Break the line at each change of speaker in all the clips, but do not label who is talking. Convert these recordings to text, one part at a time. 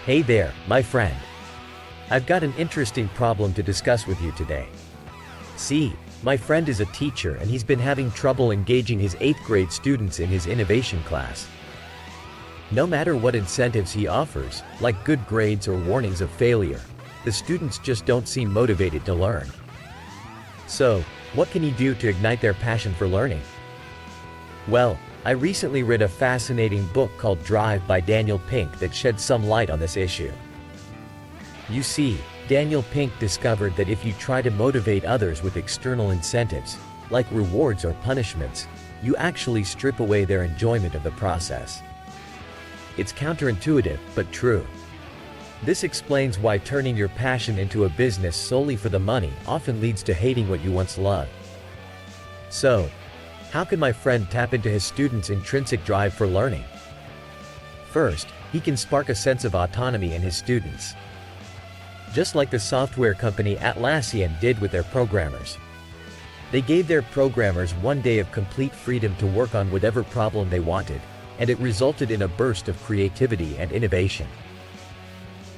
Hey there, my friend. I've got an interesting problem to discuss with you today. See, my friend is a teacher and he's been having trouble engaging his 8th grade students in his innovation class. No matter what incentives he offers, like good grades or warnings of failure, the students just don't seem motivated to learn. So, what can he do to ignite their passion for learning? Well, I recently read a fascinating book called Drive by Daniel Pink that sheds some light on this issue. You see, Daniel Pink discovered that if you try to motivate others with external incentives, like rewards or punishments, you actually strip away their enjoyment of the process. It's counterintuitive, but true. This explains why turning your passion into a business solely for the money often leads to hating what you once loved. So, how can my friend tap into his students' intrinsic drive for learning? First, he can spark a sense of autonomy in his students. Just like the software company Atlassian did with their programmers. They gave their programmers one day of complete freedom to work on whatever problem they wanted, and it resulted in a burst of creativity and innovation.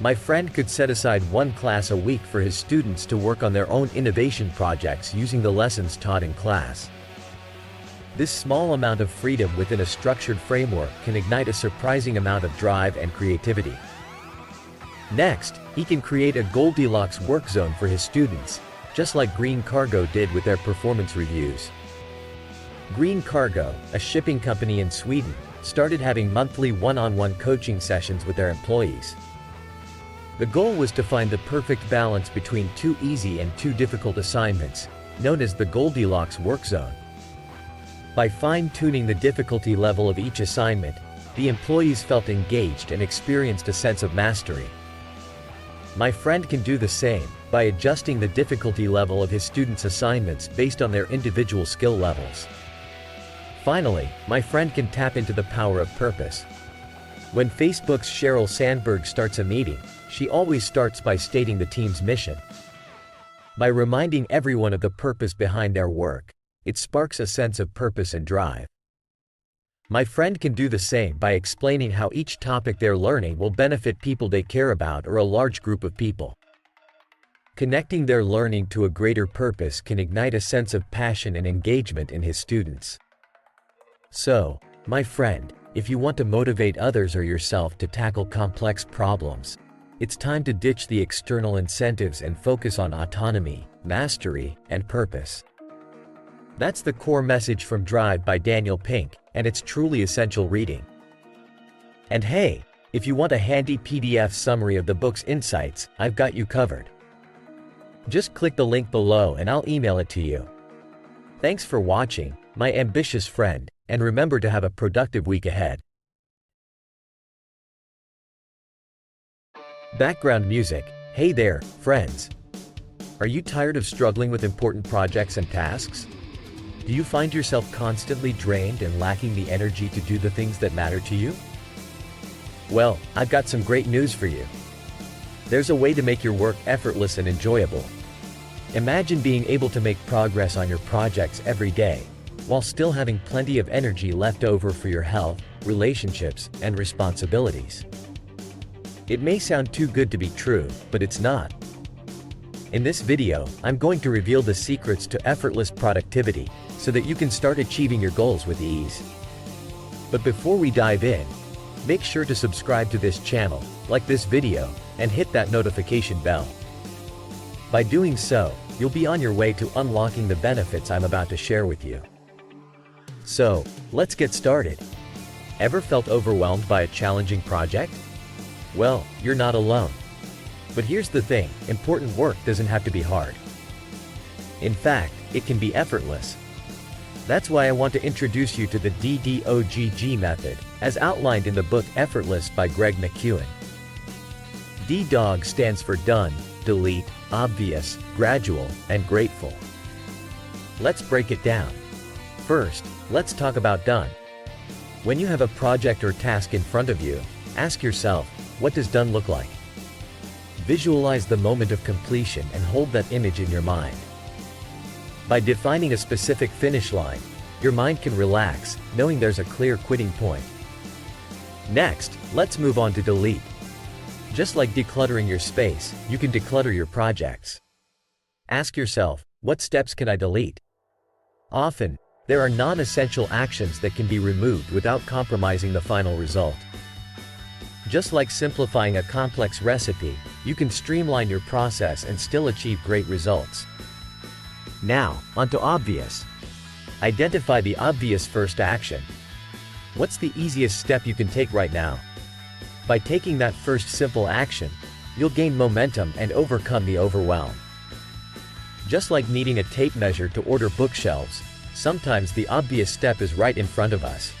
My friend could set aside one class a week for his students to work on their own innovation projects using the lessons taught in class. This small amount of freedom within a structured framework can ignite a surprising amount of drive and creativity. Next, he can create a Goldilocks work zone for his students, just like Green Cargo did with their performance reviews. Green Cargo, a shipping company in Sweden, started having monthly one-on-one coaching sessions with their employees. The goal was to find the perfect balance between too easy and too difficult assignments, known as the Goldilocks work zone. By fine-tuning the difficulty level of each assignment, the employees felt engaged and experienced a sense of mastery. My friend can do the same by adjusting the difficulty level of his students' assignments based on their individual skill levels. Finally, my friend can tap into the power of purpose. When Facebook's Sheryl Sandberg starts a meeting, she always starts by stating the team's mission. By reminding everyone of the purpose behind their work, it sparks a sense of purpose and drive. My friend can do the same by explaining how each topic they're learning will benefit people they care about or a large group of people. Connecting their learning to a greater purpose can ignite a sense of passion and engagement in his students. So, my friend, if you want to motivate others or yourself to tackle complex problems, it's time to ditch the external incentives and focus on autonomy, mastery, and purpose. That's the core message from Drive by Daniel Pink, and it's truly essential reading. And hey, if you want a handy PDF summary of the book's insights, I've got you covered. Just click the link below and I'll email it to you. Thanks for watching, my ambitious friend, and remember to have a productive week ahead. Background music. Hey there, friends. Are you tired of struggling with important projects and tasks? Do you find yourself constantly drained and lacking the energy to do the things that matter to you? Well, I've got some great news for you. There's a way to make your work effortless and enjoyable. Imagine being able to make progress on your projects every day, while still having plenty of energy left over for your health, relationships, and responsibilities. It may sound too good to be true, but it's not. In this video, I'm going to reveal the secrets to effortless productivity, so that you can start achieving your goals with ease. But before we dive in, make sure to subscribe to this channel, like this video, and hit that notification bell. By doing so, you'll be on your way to unlocking the benefits I'm about to share with you. So, let's get started. Ever felt overwhelmed by a challenging project? Well, you're not alone. But here's the thing, important work doesn't have to be hard. In fact, it can be effortless. That's why I want to introduce you to the DDOGG method, as outlined in the book Effortless by Greg McKeown. DDOG stands for done, delete, obvious, gradual, and grateful. Let's break it down. First, let's talk about done. When you have a project or task in front of you, ask yourself, what does done look like? Visualize the moment of completion and hold that image in your mind. By defining a specific finish line, your mind can relax, knowing there's a clear quitting point. Next, let's move on to delete. Just like decluttering your space, you can declutter your projects. Ask yourself, what steps can I delete? Often, there are non-essential actions that can be removed without compromising the final result. Just like simplifying a complex recipe, you can streamline your process and still achieve great results. Now, onto obvious. Identify the obvious first action. What's the easiest step you can take right now? By taking that first simple action, you'll gain momentum and overcome the overwhelm. Just like needing a tape measure to order bookshelves, sometimes the obvious step is right in front of us.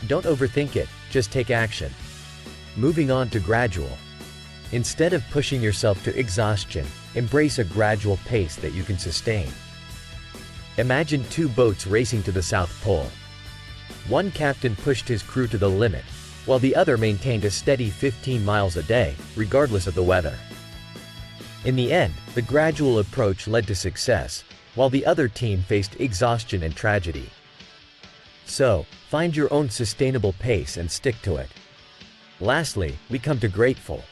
Don't overthink it, just take action. Moving on to gradual. Instead of pushing yourself to exhaustion, embrace a gradual pace that you can sustain. Imagine two boats racing to the South Pole. One captain pushed his crew to the limit, while the other maintained a steady 15 miles a day, regardless of the weather. In the end, the gradual approach led to success, while the other team faced exhaustion and tragedy. So, find your own sustainable pace and stick to it. Lastly, we come to grateful.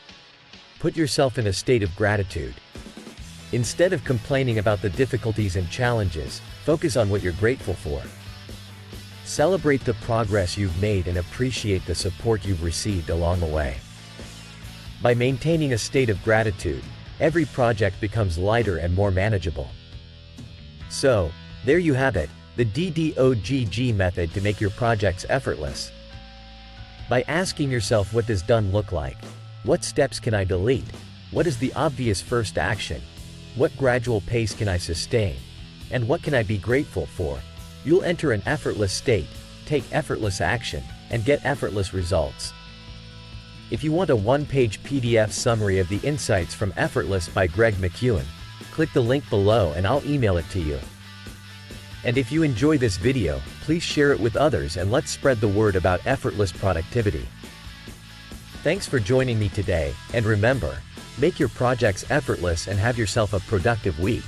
Put yourself in a state of gratitude. Instead of complaining about the difficulties and challenges, focus on what you're grateful for. Celebrate the progress you've made and appreciate the support you've received along the way. By maintaining a state of gratitude, every project becomes lighter and more manageable. So, there you have it, the DDOGG method to make your projects effortless. By asking yourself, what does done look like? What steps can I delete? What is the obvious first action? What gradual pace can I sustain? And what can I be grateful for? You'll enter an effortless state, take effortless action, and get effortless results. If you want a one-page PDF summary of the insights from Effortless by Greg McKeown, click the link below and I'll email it to you. And if you enjoy this video, please share it with others and let's spread the word about effortless productivity. Thanks for joining me today, and remember, make your projects effortless and have yourself a productive week.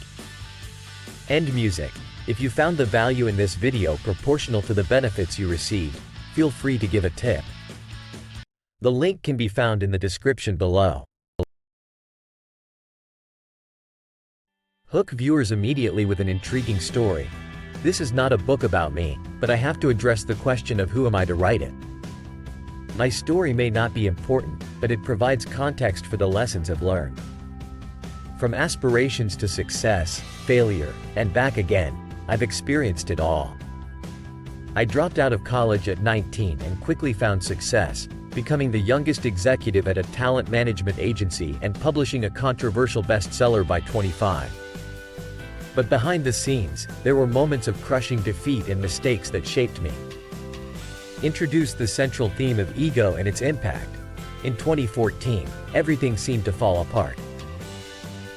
End music. If you found the value in this video proportional to the benefits you received, feel free to give a tip. The link can be found in the description below. Hook viewers immediately with an intriguing story. This is not a book about me, but I have to address the question of who am I to write it. My story may not be important, but it provides context for the lessons I've learned. From aspirations to success, failure, and back again, I've experienced it all. I dropped out of college at 19 and quickly found success, becoming the youngest executive at a talent management agency and publishing a controversial bestseller by 25. But behind the scenes, there were moments of crushing defeat and mistakes that shaped me. Introduce the central theme of ego and its impact. In 2014, everything seemed to fall apart.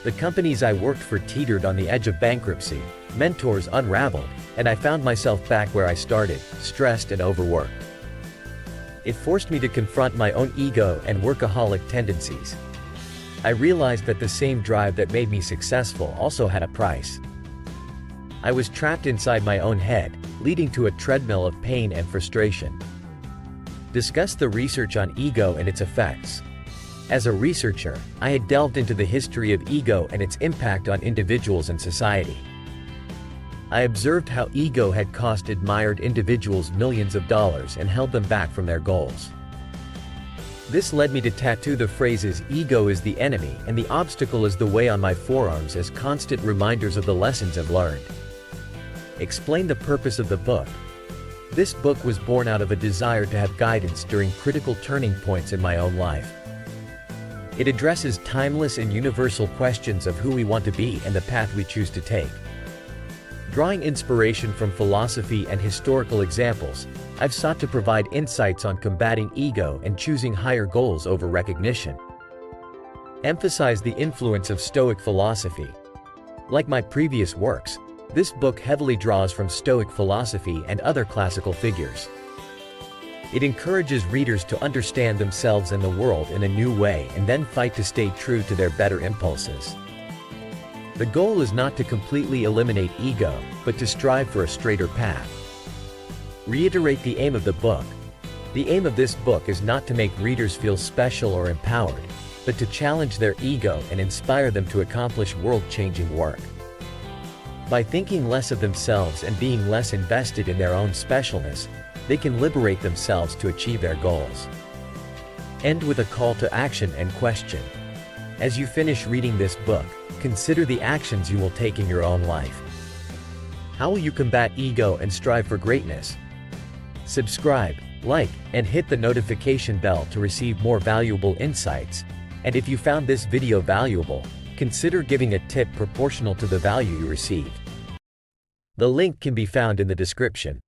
The companies I worked for teetered on the edge of bankruptcy, mentors unraveled, and I found myself back where I started, stressed and overworked. It forced me to confront my own ego and workaholic tendencies. I realized that the same drive that made me successful also had a price. I was trapped inside my own head, leading to a treadmill of pain and frustration. Discuss the research on ego and its effects. As a researcher, I had delved into the history of ego and its impact on individuals and society. I observed how ego had cost admired individuals millions of dollars and held them back from their goals. This led me to tattoo the phrases "ego is the enemy" and "the obstacle is the way" on my forearms as constant reminders of the lessons I've learned. Explain the purpose of the book. This book was born out of a desire to have guidance during critical turning points in my own life. It addresses timeless and universal questions of who we want to be and the path we choose to take. Drawing inspiration from philosophy and historical examples, I've sought to provide insights on combating ego and choosing higher goals over recognition. Emphasize the influence of Stoic philosophy. Like my previous works, this book heavily draws from Stoic philosophy and other classical figures. It encourages readers to understand themselves and the world in a new way and then fight to stay true to their better impulses. The goal is not to completely eliminate ego, but to strive for a straighter path. Reiterate the aim of the book. The aim of this book is not to make readers feel special or empowered, but to challenge their ego and inspire them to accomplish world-changing work. By thinking less of themselves and being less invested in their own specialness, they can liberate themselves to achieve their goals. End with a call to action and question. As you finish reading this book, consider the actions you will take in your own life. How will you combat ego and strive for greatness? Subscribe, like, and hit the notification bell to receive more valuable insights. And if you found this video valuable, consider giving a tip proportional to the value you received. The link can be found in the description.